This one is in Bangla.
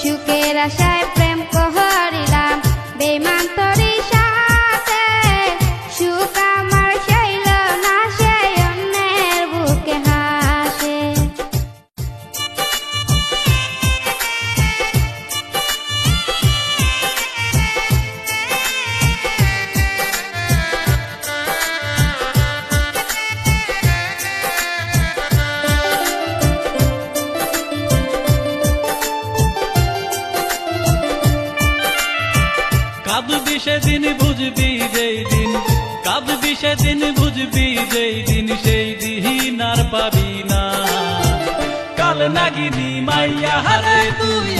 সুখের আশায় প্রেম করিলাম বেঈমান তোরি সাথে, সুখ আমার চাইল না সে অন্যের বুকে হাসে। কাঁদবি সেদিন বুঝবি যেই দিন, কাঁদবি সেদিন বুঝবি যেই দিন, সেই দিন আর পাবি না। কাল নাগিনী মাইয়া হারে তুই